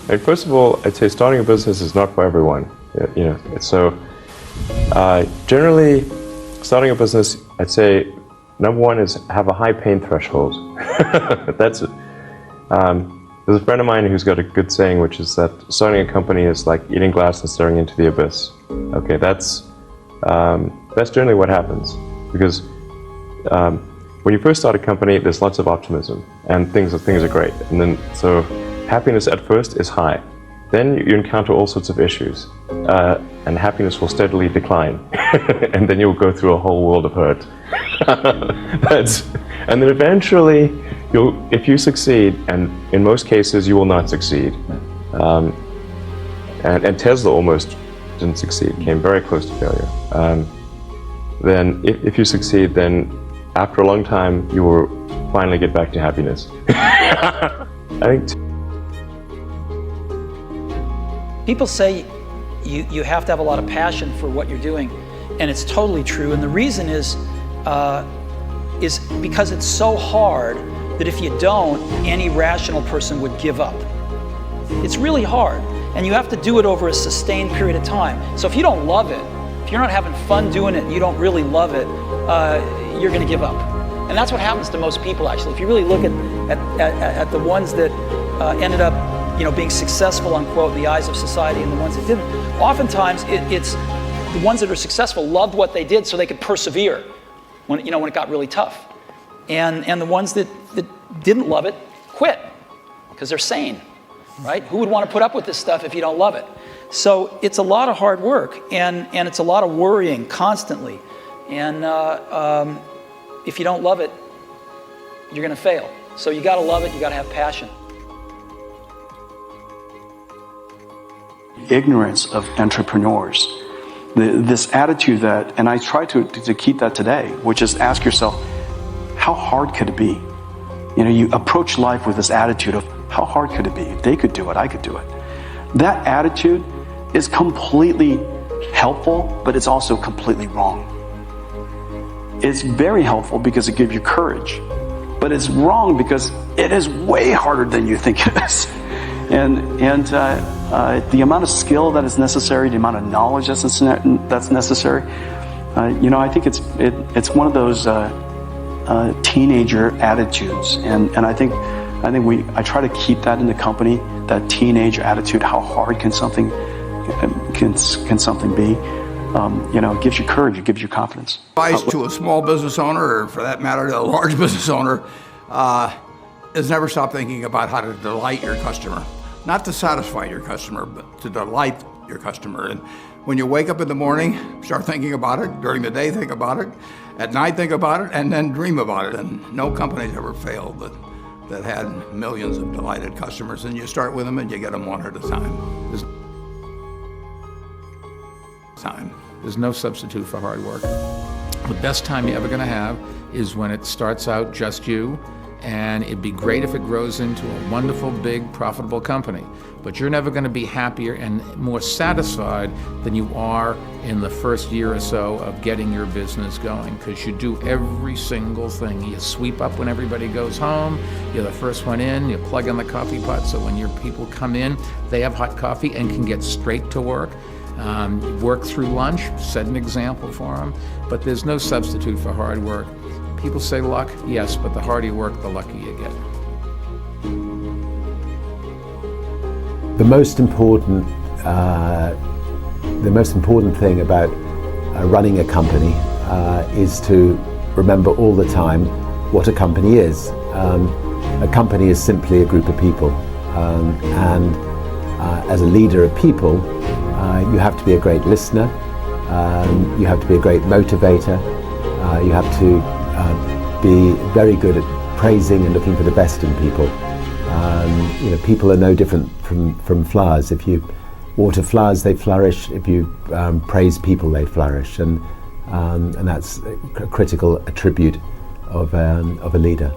And first of all, I'd say starting a business is not for everyone. So generally, starting a business, I'd say number one is have a high pain threshold. That's it. There's a friend of mine who's got a good saying, which is that starting a company is like eating glass and staring into the abyss. Okay, that's generally what happens, because when you first start a company, there's lots of optimism and things are great, and then so happiness at first is high. Then you encounter all sorts of issues, and happiness will steadily decline, and then you'll go through a whole world of hurt. And then eventually, if you succeed, and in most cases you will not succeed, and Tesla almost didn't succeed, came very close to failure. Then if you succeed, then after a long time you will finally get back to happiness. I think. People say you have to have a lot of passion for what you're doing, and it's totally true. And the reason is because it's so hard that if you don't, any rational person would give up. It's really hard, and you have to do it over a sustained period of time. So if you don't love it, if you're not having fun doing it and you don't really love it, you're going to give up. And that's what happens to most people, actually. If you really look at the ones that ended up being successful, unquote, in the eyes of society, and the ones that didn't, oftentimes it's the ones that are successful loved what they did so they could persevere when it got really tough. And the ones that didn't love it quit because they're sane, right? Who would want to put up with this stuff if you don't love it? So it's a lot of hard work, and it's a lot of worrying constantly. And if you don't love it, you're going to fail. So you got to love it, you got to have passion. Ignorance of entrepreneurs. This attitude that, and I try to keep that today, which is ask yourself, how hard could it be? You approach life with this attitude of how hard could it be? If they could do it, I could do it. That attitude is completely helpful, but it's also completely wrong. It's very helpful because it gives you courage, but it's wrong because it is way harder than you think it is. And the amount of skill that is necessary, the amount of knowledge that's necessary, I think it's one of those teenager attitudes, and I think I try to keep that in the company, that teenage attitude. How hard can something be? It gives you courage, it gives you confidence. Advice to a small business owner, or for that matter, to a large business owner, is never stop thinking about how to delight your customer. Not to satisfy your customer, but to delight your customer. And when you wake up in the morning, start thinking about it. During the day, think about it. At night, think about it, and then dream about it. And no company's ever failed that had millions of delighted customers. And you start with them and you get them one at a time. There's no substitute for hard work. The best time you're ever going to have is when it starts out just you, and it'd be great if it grows into a wonderful, big, profitable company. But you're never going to be happier and more satisfied than you are in the first year or so of getting your business going, because you do every single thing. You sweep up when everybody goes home, you're the first one in, you plug in the coffee pot so when your people come in, they have hot coffee and can get straight to work. Work through lunch, set an example for them, but there's no substitute for hard work. People say luck, yes, but the harder you work, the luckier you get. The most important thing about running a company is to remember all the time what a company is. A company is simply a group of people, and as a leader of people, you have to be a great listener, you have to be a great motivator, you have to be very good at praising and looking for the best in people. People are no different from flowers. If you water flowers, they flourish. If you praise people, they flourish. And that's a critical attribute of a leader.